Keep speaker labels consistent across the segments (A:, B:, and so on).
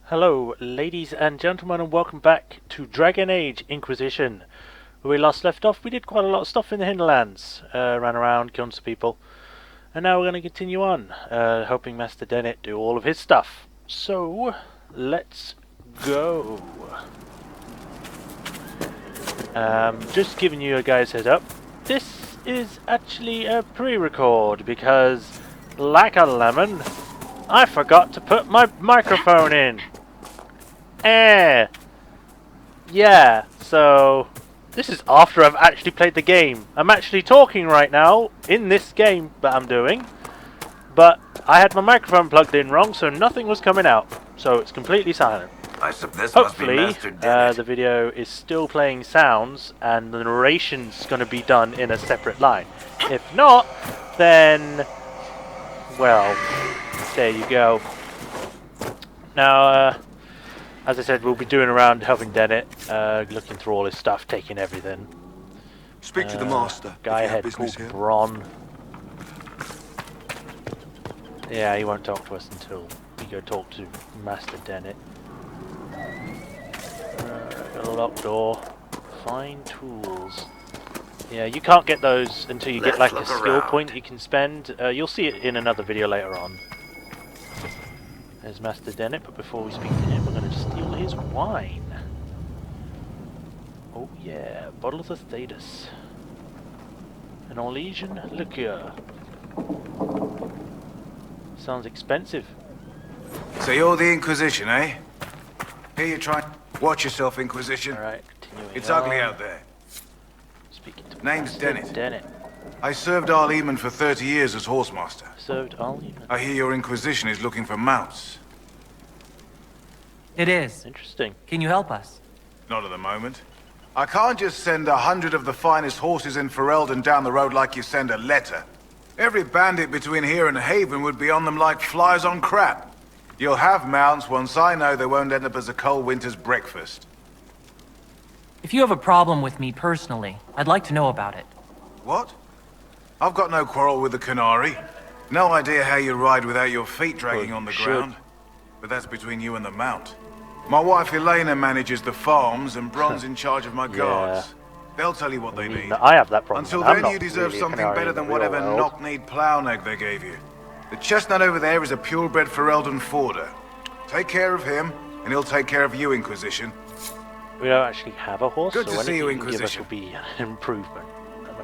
A: Hello, ladies and gentlemen, and welcome back to Dragon Age Inquisition. Where we last left off, we did quite a lot of stuff in the hinterlands. Ran around, killed some people. And now we're going to continue on, helping Master Dennett do all of his stuff. So, let's go. Just giving you guys a heads up. This is actually a pre-record because, like a lemon, I forgot to put my microphone in. Yeah, so this is after I've actually played the game. I'm actually talking right now in this game that I'm doing, but I had my microphone plugged in wrong, so nothing was coming out. So it's completely silent. Hopefully, the video is still playing sounds and the narration's going to be done in a separate line. If not, then, well, there you go. Now, as I said, we'll be doing around helping Dennett, looking through all his stuff, taking everything.
B: Speak to the master.
A: Guy ahead called Bron. Yeah, he won't talk to us until we go talk to Master Dennett. Got a locked door. Find tools. Yeah, you can't get those until you get like a skill point that you can spend. You'll see it in another video later on. There's Master Dennett, but before we speak to him, we're going to steal his wine. Oh yeah, bottle of the Thetis. An Orlesian liqueur. Sounds expensive.
B: So you're the Inquisition, eh? Here you try. Watch yourself, Inquisition.
A: Alright, continuing
B: It's
A: on.
B: ugly out there.
A: Speaking to
B: Name's
A: Master
B: Dennett. I served Arleman for 30 years as horsemaster.
A: Served Arleman.
B: I hear your Inquisition is looking for mounts.
C: It is.
A: Interesting.
C: Can you help us?
B: Not at the moment. I can't just send 100 of the finest horses in Ferelden down the road like you send a letter. Every bandit between here and Haven would be on them like flies on crap. You'll have mounts once I know they won't end up as a cold winter's breakfast.
C: If you have a problem with me personally, I'd like to know about it.
B: What? I've got no quarrel with the Canary. No idea how you ride without your feet dragging on the ground. But that's between you and the mount. My wife Elena manages the farms and Bron's in charge of my guards. They'll tell you what they need.
A: I have that problem.
B: Until then, you deserve something better than whatever knock-kneed plough-neck they gave you. The chestnut over there is a purebred Ferelden forder. Take care of him, and he'll take care of you, Inquisition.
A: We don't actually have a horse,
B: Good
A: so
B: to see you,
A: anything you give us
B: Inquisition.
A: will be an improvement.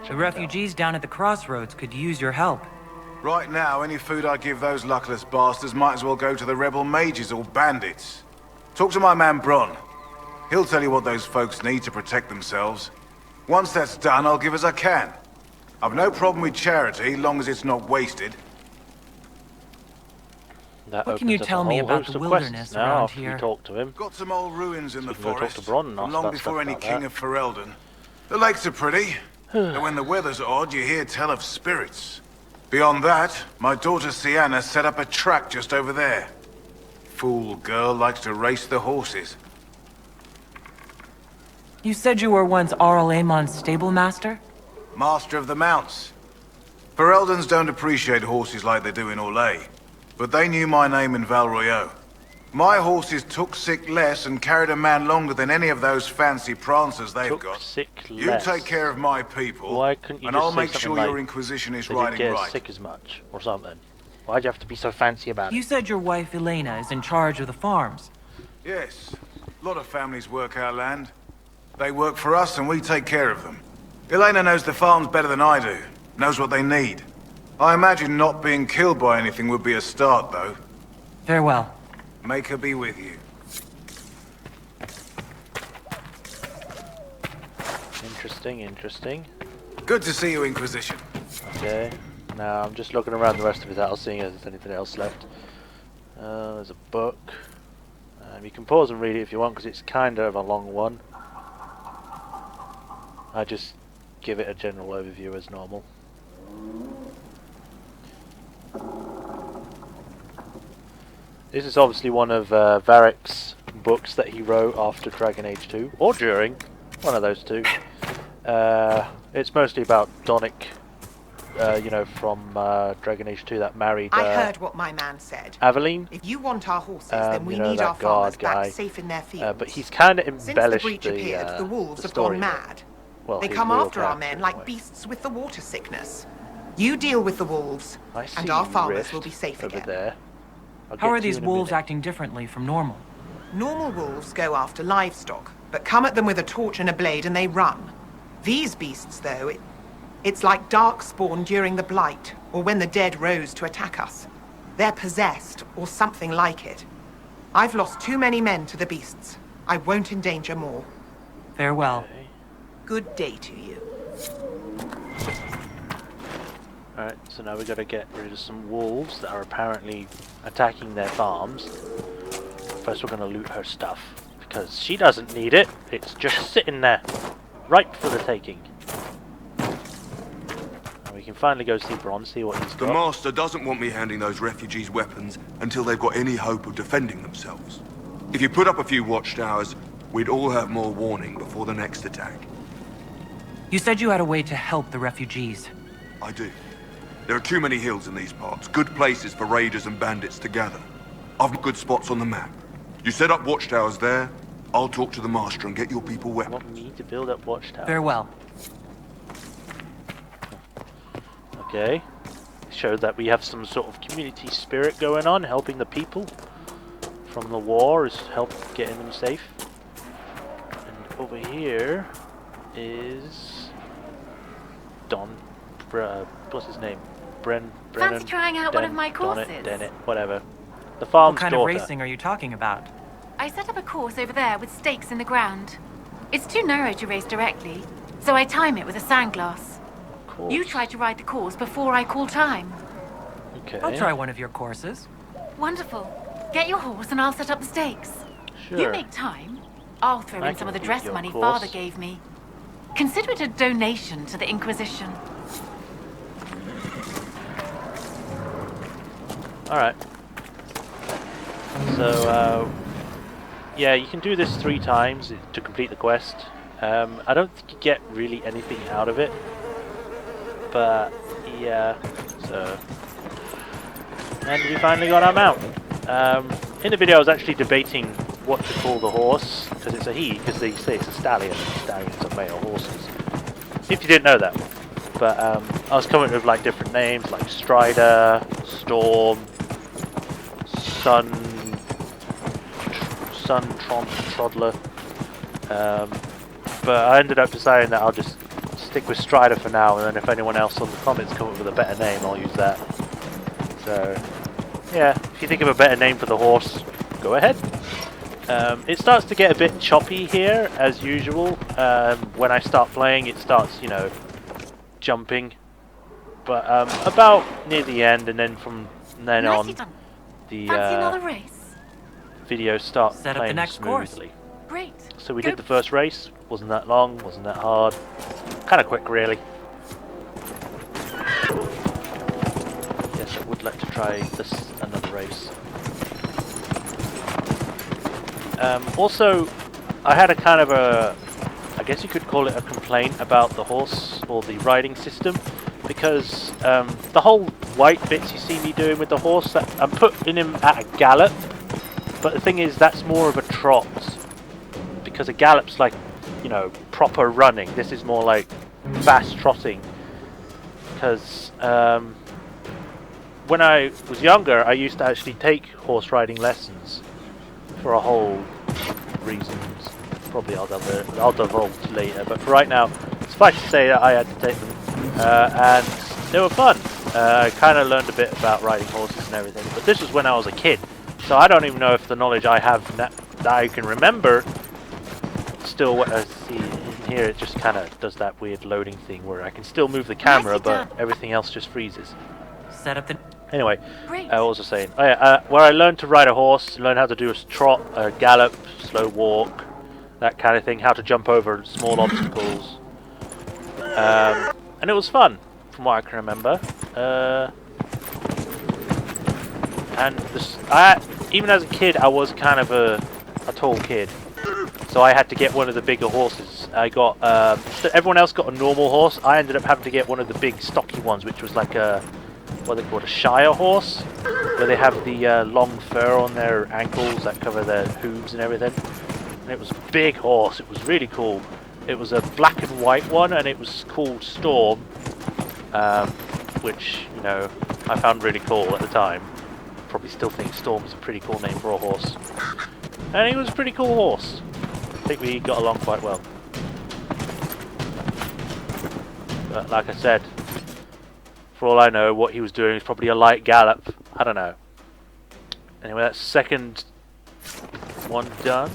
C: The refugees down at the crossroads could use your help.
B: Right now, any food I give those luckless bastards might as well go to the rebel mages or bandits. Talk to my man Bron. He'll tell you what those folks need to protect themselves. Once that's done, I'll give as I can. I've no problem with charity, long as it's not wasted.
C: What can you tell me about the wilderness around here?
A: Talk to him.
B: Got some old ruins in the forest,
A: talk to Bron and ask
B: long
A: about
B: before
A: stuff
B: any
A: like
B: king
A: that.
B: of Ferelden. The lakes are pretty, and when the weather's odd, you hear tell of spirits. Beyond that, my daughter Sienna set up a track just over there. Fool girl likes to race the horses.
C: You said you were once Arl Amon's stable master?
B: Master of the mounts. Fereldans don't appreciate horses like they do in Orlais, but they knew my name in Val Royeaux. My horses took sick less and carried a man longer than any of those fancy prancers they've got. You take care of my people,
A: Why couldn't you
B: and
A: just
B: I'll
A: say
B: make
A: something
B: sure
A: like,
B: your Inquisition is
A: they didn't
B: riding
A: get
B: right.
A: sick as much, or something? Why'd you have to be so fancy about
C: You
A: it?
C: said your wife Elena is in charge of the farms.
B: Yes, a lot of families work our land. They work for us and we take care of them. Elena knows the farms better than I do, knows what they need. I imagine not being killed by anything would be a start, though.
C: Farewell.
B: Make her be with you.
A: Interesting, interesting.
B: Good to see you, Inquisition.
A: Okay, now I'm just looking around the rest of his house, seeing if there's anything else left. There's a book. You can pause and read it if you want, because it's kind of a long one. I just give it a general overview as normal. This is obviously one of Varric's books that he wrote after Dragon Age 2, or during, one of those two. It's mostly about Donic you know, from Dragon Age 2 that married
D: I heard what my man said.
A: Aveline.
D: If you want our horses, then we
A: you know,
D: need
A: that
D: our farmers
A: guard guy.
D: back safe in their fields.
A: But he's kind of
D: Since the
A: embellished
D: breach appeared, the wolves have
A: story
D: gone
A: a bit.
D: mad.
A: Well,
D: They
A: his
D: come
A: real
D: after our
A: character,
D: men like
A: anyway.
D: beasts with the water sickness. You deal with the wolves,
A: I see
D: and our farmers
A: Rift
D: will be safe
A: over
D: again.
A: there. I'll
C: How
A: get
C: are
A: to
C: these
A: you in a
C: wolves
A: minute.
C: acting differently from normal?
D: Normal wolves go after livestock, but come at them with a torch and a blade and they run. These beasts, though, it's like darkspawn during the Blight, or when the dead rose to attack us. They're possessed, or something like it. I've lost too many men to the beasts. I won't endanger more.
C: Farewell.
A: Okay.
D: Good day to you.
A: Alright, so now we gotta get rid of some wolves that are apparently attacking their farms. First we're gonna loot her stuff, because she doesn't need it, it's just sitting there, ripe for the taking. And we can finally go see Bron, see what he's
E: The
A: got.
E: Master doesn't want me handing those refugees weapons until they've got any hope of defending themselves. If you put up a few watchtowers, we'd all have more warning before the next attack.
C: You said you had a way to help the refugees.
E: I do. There are too many hills in these parts, good places for raiders and bandits to gather. I've got good spots on the map. You set up watchtowers there, I'll talk to the Master and get your people
A: You
E: weapons.
A: want me to build up watchtowers?
C: Farewell.
A: Okay. Showed that we have some sort of community spirit going on, helping the people from the war, is help getting them safe. And over here is what's his name? Brennan.
F: Fancy trying out one of my courses?
A: Dennett, whatever. The farm's
C: What kind
A: daughter.
C: of racing are you talking about?
F: I set up a course over there with stakes in the ground. It's too narrow to race directly, so I time it with a sandglass.
A: Course.
F: You try to ride the course before I call time.
A: Okay.
C: I'll try one of your courses.
F: Wonderful. Get your horse and I'll set up the stakes.
A: Sure.
F: You make time. I'll throw
A: I
F: in some of the
A: can
F: dress
A: beat your
F: money
A: course.
F: Father gave me. Consider it a donation to the Inquisition.
A: Alright. So, yeah, you can do this 3 times to complete the quest. I don't think you get really anything out of it. But, yeah, so... And we finally got our mount. In the video I was actually debating what to call the horse, because it's a he, because they say it's a stallion. Stallions are male horses. If you didn't know that. But I was coming up with like different names, like Strider, Storm, Troddler. But I ended up deciding that I'll just stick with Strider for now, and then if anyone else on the comments come up with a better name, I'll use that. So, yeah, if you think of a better name for the horse, go ahead. It starts to get a bit choppy here, as usual. When I start playing, it starts, you know, jumping. But about near the end, and then from then
F: Nicely
A: on,
F: done.
A: the
F: Fancy another race?
A: videos start
C: Set up the
A: playing
C: next course.
A: smoothly.
F: Great.
A: So we
F: Go.
A: did the first race. Wasn't that long, wasn't that hard. Kind of quick, really. Yes, I would like to try another race. Also, I had a kind of I guess you could call it a complaint about the horse or the riding system, because the whole white bits you see me doing with the horse, I'm putting him at a gallop, but the thing is that's more of a trot, because a gallop's like, you know, proper running. This is more like fast trotting, because when I was younger I used to actually take horse riding lessons for a whole reasons. Probably I'll divulge later, but for right now, suffice to say that I had to take them, and they were fun. I kind of learned a bit about riding horses and everything, but this was when I was a kid, so I don't even know if the knowledge I have that I can remember still what I see in here. It just kind of does that weird loading thing where I can still move the camera,
F: Nicely
A: but
F: done.
A: everything else just freezes.
C: Set up the...
A: Anyway,
F: Great.
A: what was I saying? Oh, yeah, where I learned to ride a horse, learn how to do a trot, a gallop, slow walk, that kind of thing, how to jump over small obstacles. And it was fun, from what I can remember. And even as a kid, I was kind of a tall kid. So I had to get one of the bigger horses I got everyone else got a normal horse. I ended up having to get one of the big stocky ones, which was like a what they call a Shire horse, where they have the long fur on their ankles that cover their hooves and everything. And it was a big horse. It was really cool. It was a black and white one, and it was called Storm, which you know I found really cool at the time. Probably still think Storm is a pretty cool name for a horse, and he was a pretty cool horse. I think we got along quite well. But like I said, for all I know, what he was doing was probably a light gallop. I don't know. Anyway, that's second one done.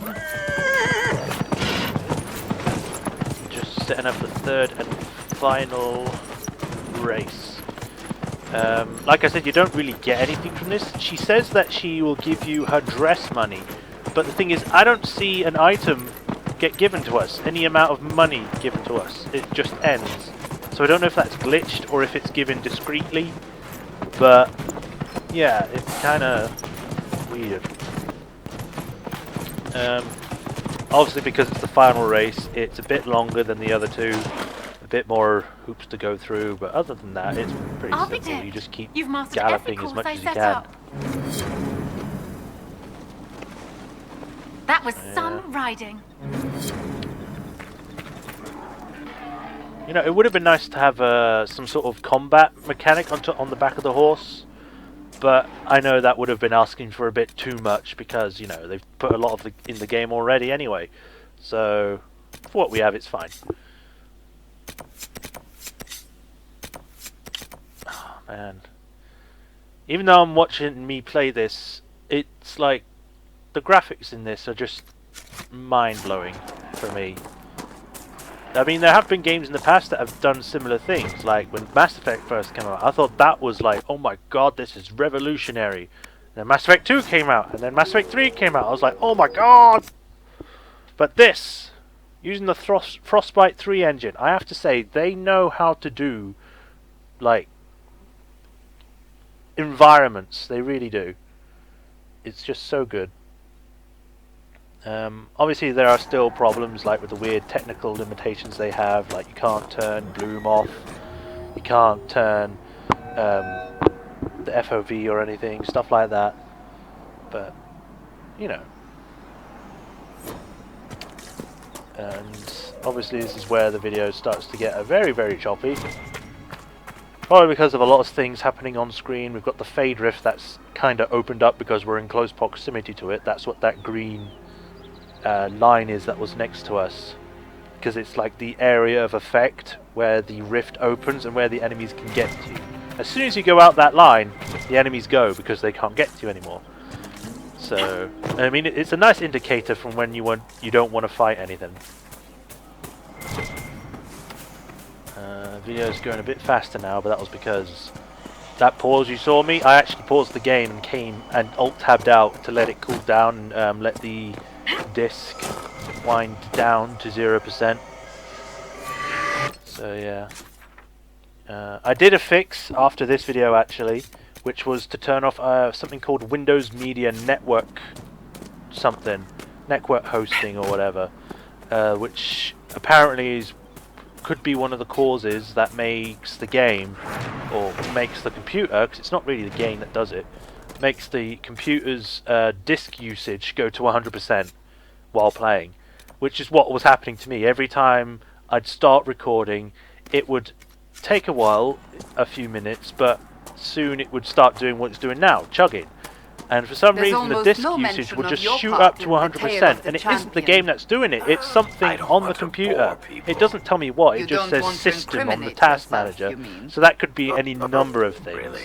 A: Just setting up the third and final race. Like I said, you don't really get anything from this. She says that she will give you her dress money, but the thing is, I don't see an item get given to us, any amount of money given to us. It just ends. So I don't know if that's glitched or if it's given discreetly, but yeah, it's kind of weird. Obviously, because it's the final race, it's a bit longer than the other two, a bit more hoops to go through, but other than that, it's pretty simple. You just keep galloping as much as you can.
F: That was some riding.
A: You know, it would have been nice to have some sort of combat mechanic on the back of the horse, but I know that would have been asking for a bit too much because, you know, they've put a lot of in the game already anyway. So, for what we have, it's fine. Oh, man. Even though I'm watching me play this, it's like, the graphics in this are just mind-blowing for me. I mean, there have been games in the past that have done similar things, like when Mass Effect first came out. I thought that was like, oh my god, this is revolutionary. And then Mass Effect 2 came out, and then Mass Effect 3 came out. I was like, oh my god! But this, using the Frostbite 3 engine, I have to say, they know how to do, like, environments. They really do. It's just so good. Obviously there are still problems like with the weird technical limitations they have, like you can't turn Bloom off, you can't turn the FOV or anything, stuff like that, but you know. And obviously this is where the video starts to get very, very choppy. Probably because of a lot of things happening on screen. We've got the Fade Rift that's kind of opened up because we're in close proximity to it. That's what that green line is that was next to us, because it's like the area of effect where the rift opens and where the enemies can get to you. As soon as you go out that line, the enemies go because they can't get to you anymore. So I mean, it's a nice indicator from when you don't want to fight anything. Video's going a bit faster now, but that was because that pause you saw me, I actually paused the game and came and alt-tabbed out to let it cool down and let the disc wind down to 0%. So yeah, I did a fix after this video actually, which was to turn off something called Windows Media Network network hosting or whatever, which apparently could be one of the causes that makes the game, or makes the computer, because it's not really the game that does it, makes the computer's disk usage go to 100% while playing, which is what was happening to me. Every time I'd start recording, it would take a while, a few minutes, but soon it would start doing what it's doing now, chugging. And for some reason the disk usage would just shoot up to 100%, and it isn't the game that's doing it, it's something on the computer. It doesn't tell me what, it just says system on the task manager, so that could be any number of things.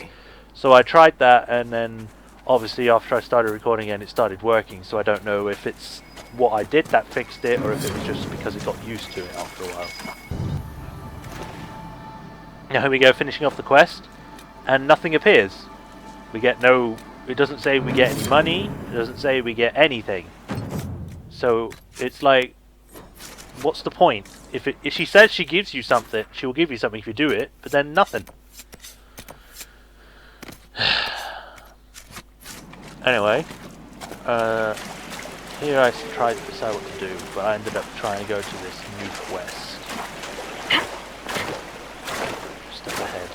A: So I tried that, and then obviously after I started recording again it started working, so I don't know if it's what I did that fixed it, or if it was just because it got used to it after a while. Now here we go, finishing off the quest, and nothing appears. We get no... It doesn't say we get any money, it doesn't say we get anything. So it's like, what's the point? If she says she gives you something, she will give you something if you do it, but then nothing. Anyway, here I tried to decide what to do, but I ended up trying to go to this new quest. Just up ahead.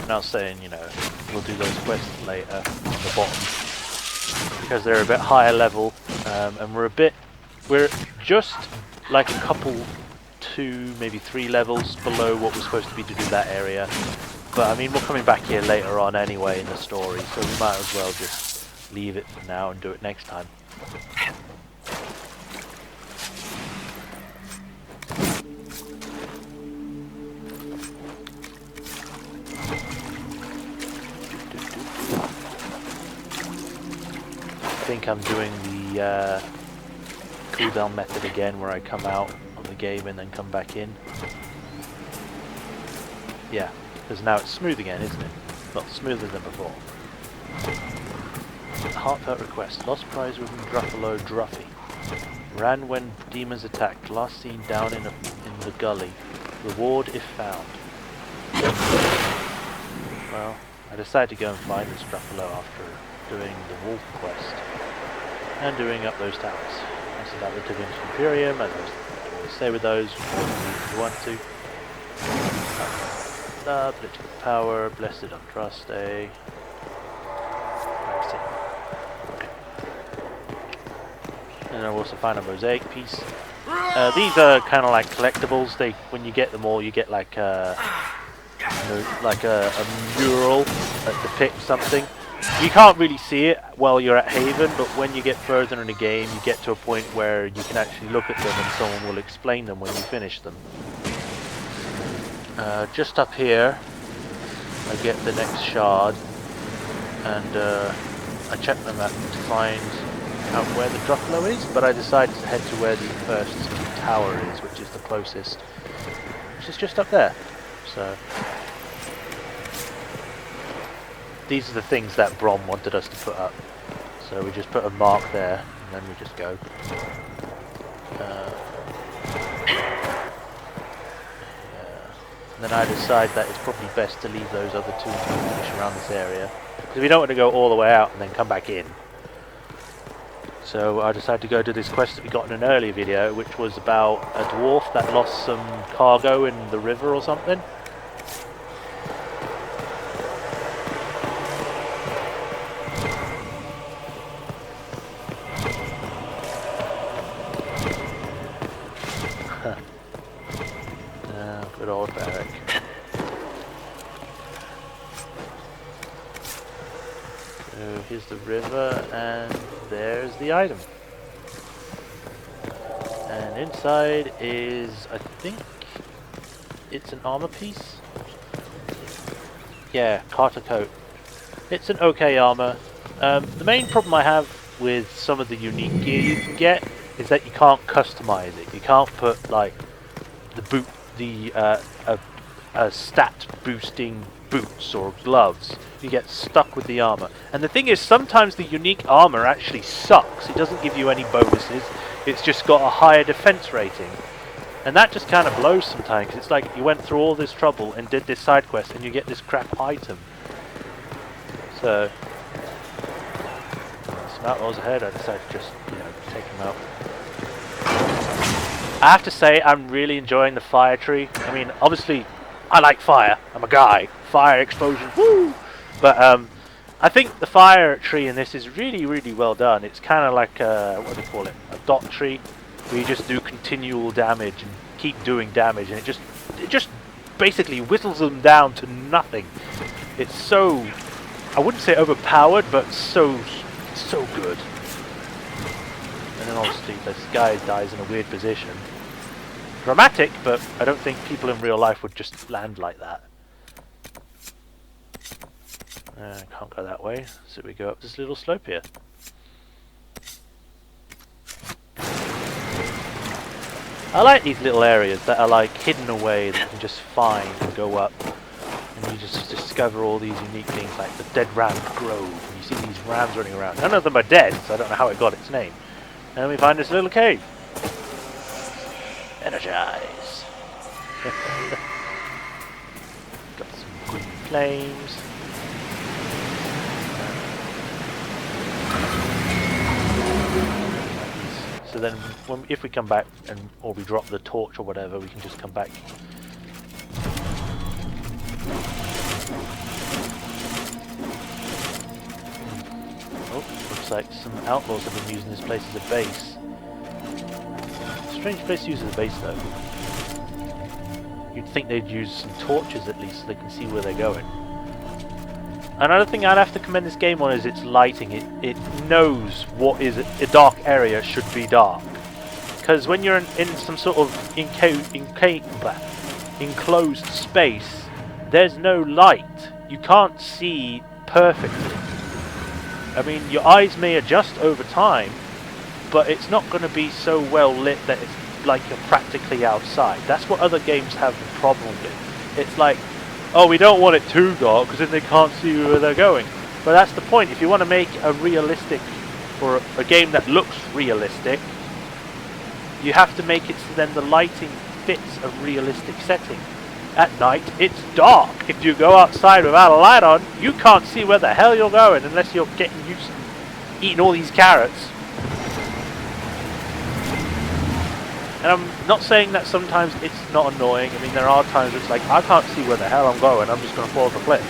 A: I'm now saying, you know, we'll do those quests later on the bottom, because they're a bit higher level, and we're just like a couple, 2, maybe 3 levels below what we're supposed to be to do that area. But I mean, we're coming back here later on anyway in the story, so we might as well just leave it for now and do it next time. I think I'm doing the cooldown method again, where I come out of the game and then come back in. Yeah, because now it's smooth again, isn't it? Not smoother than before. Heartfelt request. Lost prize with Gruffalo Druffy. Ran when demons attacked. Last seen down in the gully. Reward if found. Well, I decided to go and find this Gruffalo after doing the wolf quest and doing up those towers. So that would have been Imperium, as I always say with those, if you want to. Political power, blessed on trust, eh? That's it. Okay. And I'll also find a mosaic piece. These are kind of like collectibles. When you get them all, you get like a mural that depicts something. You can't really see it while you're at Haven, but when you get further in the game, you get to a point where you can actually look at them and someone will explain them when you finish them. Just up here, I get the next shard, and I check them out to find out where the Druffalo is, but I decided to head to where the first tower is, which is the closest, which is just up there. So these are the things that Brom wanted us to put up. So we just put a mark there, and then we just go. And then I decide that it's probably best to leave those other two to finish around this area, because we don't want to go all the way out and then come back in. So I decided to go to this quest that we got in an earlier video, which was about a dwarf that lost some cargo in the river or something. Good old barrack. So here's the river, and there's the item. And inside is, I think, it's an armor piece? Yeah, Carter coat. It's an okay armor. The main problem I have with some of the unique gear you can get is that you can't customize it. You can't put, like, a stat boosting boots or gloves. You get stuck with the armor. And the thing is, sometimes the unique armor actually sucks. It doesn't give you any bonuses. It's just got a higher defense rating. And that just kind of blows sometimes, because it's like you went through all this trouble and did this side quest and you get this crap item. So, Smart Rolls ahead, I decided to just, take him out. I have to say, I'm really enjoying the fire tree. I mean, obviously, I like fire. I'm a guy. Fire explosion, woo! But I think the fire tree in this is really, really well done. It's kind of like what do you call it? A dot tree, where you just do continual damage and keep doing damage, and it just basically whittles them down to nothing. It's so, I wouldn't say overpowered, but so good. And then obviously this guy dies in a weird position. Dramatic, but I don't think people in real life would just land like that. Can't go that way, so we go up this little slope here. I like these little areas that are like hidden away that you can just find and go up. And you just discover all these unique things like the Dead Ram Grove. And you see these rams running around. None of them are dead, so I don't know how it got its name. And then we find this little cave. Energize. Got some green flames. So then, if we come back or we drop the torch or whatever, we can just come back. Oh, looks like some outlaws have been using this place as a base. Strange place to use as a base, though. You'd think they'd use some torches at least so they can see where they're going. Another thing I'd have to commend this game on is its lighting. It knows what is a dark area should be dark. Because when you're in some sort of enclosed space, there's no light. You can't see perfectly. I mean, your eyes may adjust over time, but it's not going to be so well lit that it's like you're practically outside. That's what other games have the problem with. It's like, oh, we don't want it too dark because then they can't see where they're going. But that's the point. If you want to make a realistic, or a game that looks realistic, you have to make it so then the lighting fits a realistic setting. At night, it's dark. If you go outside without a light on, you can't see where the hell you're going unless you're getting used to eating all these carrots. And I'm not saying that sometimes it's not annoying. I mean, there are times where it's like, I can't see where the hell I'm going, I'm just going to fall off a cliff.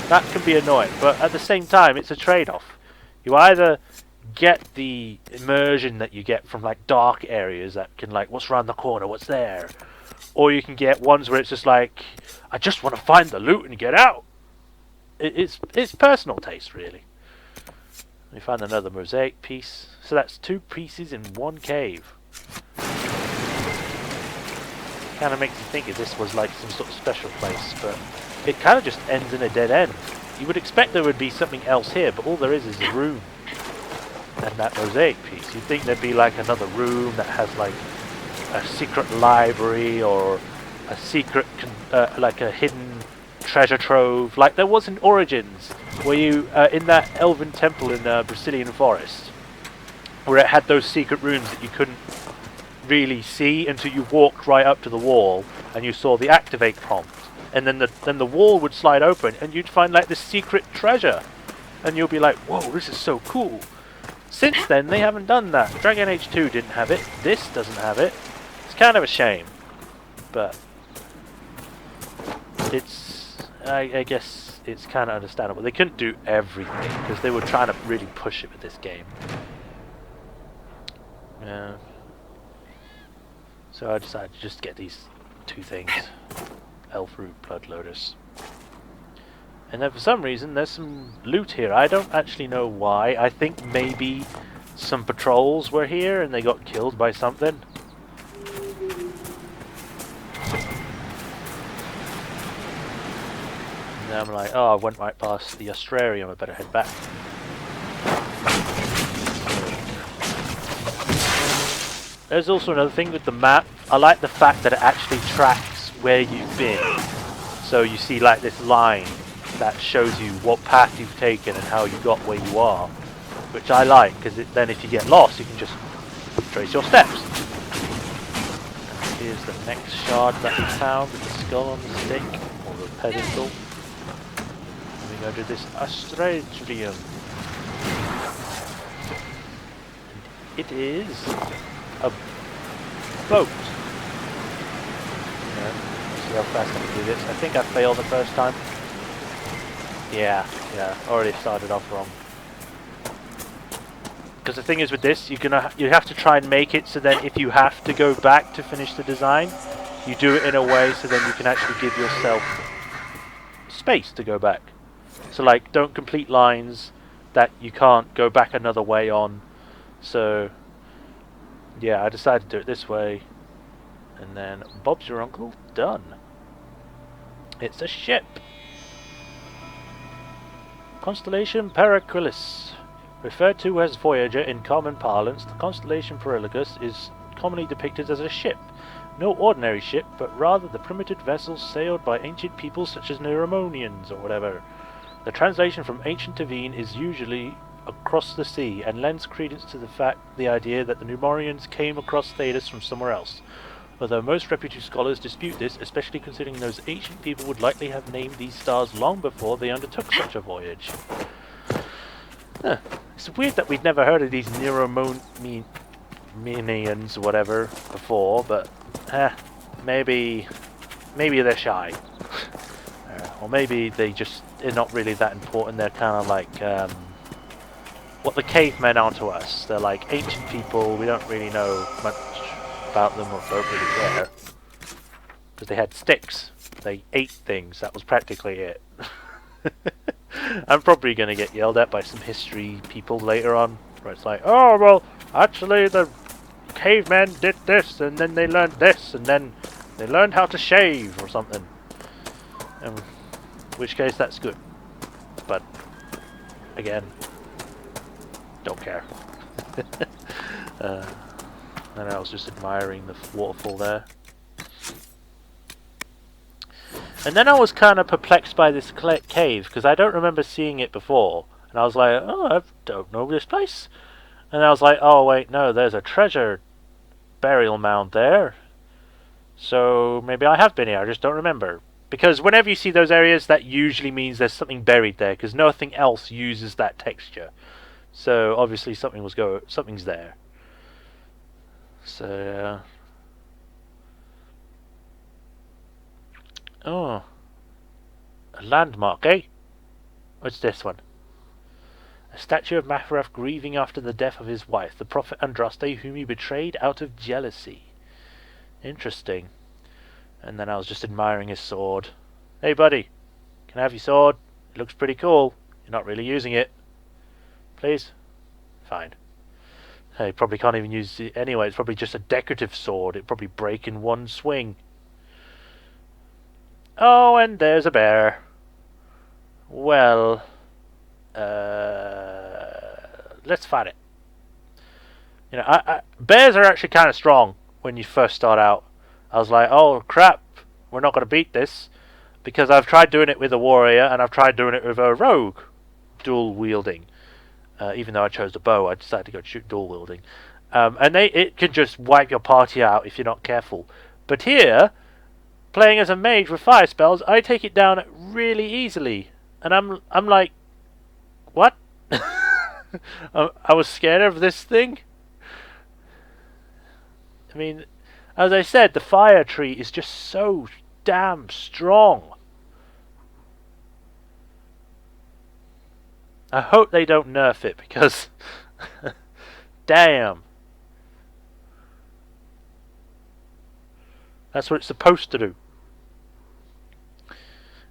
A: That can be annoying, but at the same time, it's a trade-off. You either get the immersion that you get from like dark areas that can like, what's around the corner, what's there? Or you can get ones where it's just like, I just want to find the loot and get out. It's personal taste, really. We found another mosaic piece. So that's 2 pieces in 1 cave. Kind of makes you think if this was like some sort of special place, but it kind of just ends in a dead end. You would expect there would be something else here, but all there is a room and that mosaic piece. You'd think there'd be like another room that has like a secret library or a secret, like a hidden treasure trove, like there was in Origins, where you in that elven temple in Brazilian forest, where it had those secret rooms that you couldn't really see until you walked right up to the wall and you saw the activate prompt, and then the wall would slide open and you'd find like this secret treasure, and you'll be like, whoa, this is so cool. Since then they haven't done that. Dragon Age 2 didn't have it, this doesn't have it. It's kind of a shame, but it's I guess it's kind of understandable. They couldn't do everything because they were trying to really push it with this game. Yeah. So I decided to just get these 2 things. Elf Root, Blood Lotus. And then for some reason there's some loot here. I don't actually know why. I think maybe some patrols were here and they got killed by something. And then I'm like, oh, I went right past the Austrarium, I better head back. There's also another thing with the map. I like the fact that it actually tracks where you've been. So you see like this line that shows you what path you've taken and how you got where you are. Which I like, because then if you get lost, you can just trace your steps. And here's the next shard that we found with the skull on the stick, or the pedestal. And we go to this Australium. It is a boat. Yeah, see how fast I can do this. I think I failed the first time. Yeah, already started off wrong. Because the thing is with this, you have to try and make it so that if you have to go back to finish the design, you do it in a way so then you can actually give yourself space to go back. So like, don't complete lines that you can't go back another way on. So yeah, I decided to do it this way, and then Bob's your uncle, done. It's a ship. Constellation Periculus. Referred to as Voyager in common parlance, the constellation Periculus is commonly depicted as a ship. No ordinary ship, but rather the primitive vessels sailed by ancient peoples such as Neuromonians or whatever. The translation from ancient to Veen is usually across the sea, and lends credence to the idea that the Numorians came across Thetis from somewhere else. Although most reputed scholars dispute this, especially considering those ancient people would likely have named these stars long before they undertook such a voyage. Huh. It's weird that we'd never heard of these minions or whatever before, but maybe they're shy. Or maybe they're not really that important. They're kind of like what the cavemen are to us. They're like ancient people. We don't really know much about them or don't really care. Because they had sticks. They ate things. That was practically it. I'm probably going to get yelled at by some history people later on. Where it's like, oh, well, actually the cavemen did this, and then they learned this, and then they learned how to shave or something. In which case, that's good. But, again, don't care. And I was just admiring the waterfall there. And then I was kind of perplexed by this cave, because I don't remember seeing it before. And I was like, oh, I don't know this place. And I was like, oh, wait, no, there's a treasure burial mound there. So maybe I have been here, I just don't remember. Because whenever you see those areas, that usually means there's something buried there, because nothing else uses that texture. So obviously something's there. So, oh, a landmark, eh? What's this one? A statue of Maharaf grieving after the death of his wife, the prophet Andraste, whom he betrayed out of jealousy. Interesting. And then I was just admiring his sword. Hey, buddy, can I have your sword? It looks pretty cool. You're not really using it. Please? Fine. Hey, probably can't even use it anyway. It's probably just a decorative sword. It'd probably break in one swing. Oh, and there's a bear. Well, let's fight it. You know, bears are actually kind of strong when you first start out. I was like, oh crap, we're not going to beat this, because I've tried doing it with a warrior and I've tried doing it with a rogue, dual wielding. Even though I chose the bow, I decided to go shoot dual wielding, and it can just wipe your party out if you're not careful. But here, playing as a mage with fire spells, I take it down really easily, and I'm like, what? I was scared of this thing. I mean, as I said, the fire tree is just so damn strong. I hope they don't nerf it, because damn, that's what it's supposed to do.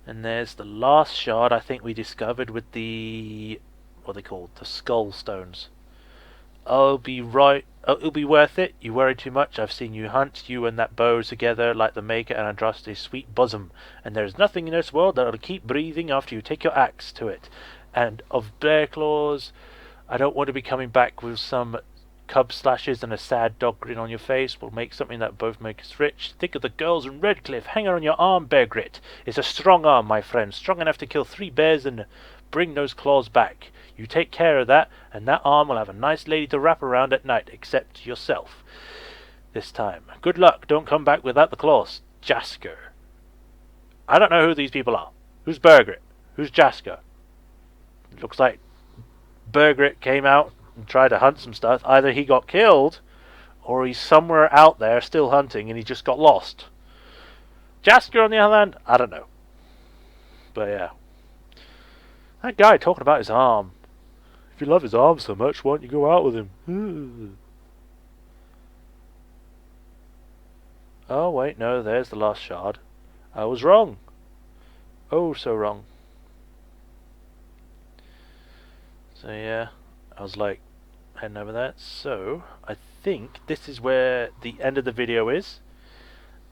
A: And there's the last shard I think we discovered with the, what are they called, the skull stones. It'll be worth it. You worry too much. I've seen you hunt, you and that bow together like the Maker and Andraste's sweet bosom, and there's nothing in this world that'll keep breathing after you take your axe to it. And of bear claws, I don't want to be coming back with some cub slashes and a sad dog grin on your face. We'll make something that both make us rich. Think of the girls in Redcliffe. Hang on your arm, Bear Grit. It's a strong arm, my friend. Strong enough to kill 3 bears and bring those claws back. You take care of that, and that arm will have a nice lady to wrap around at night, except yourself. This time. Good luck. Don't come back without the claws. Jasker. I don't know who these people are. Who's Bergrit? Who's Jasker? Looks like Bergrit came out and tried to hunt some stuff. Either he got killed, or he's somewhere out there still hunting and he just got lost. Jasker, on the other hand, I don't know. But yeah. That guy talking about his arm. If you love his arm so much, why don't you go out with him? Oh, wait, no, there's the last shard. I was wrong. Oh, so wrong. So yeah, I was like heading over there. So I think this is where the end of the video is.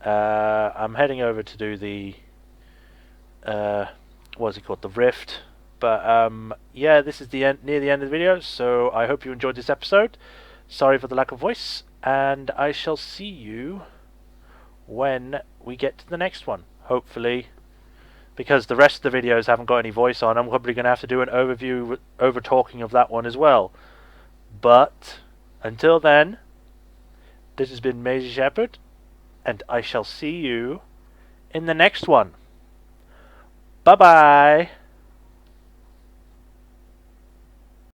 A: I'm heading over to do the what's it called, the rift. But yeah, this is the end, near the end of the video. So I hope you enjoyed this episode. Sorry for the lack of voice, and I shall see you when we get to the next one. Hopefully. Because the rest of the videos haven't got any voice on, I'm probably going to have to do an overview, over talking of that one as well. But, until then, this has been Majorshepard, and I shall see you in the next one. Bye-bye!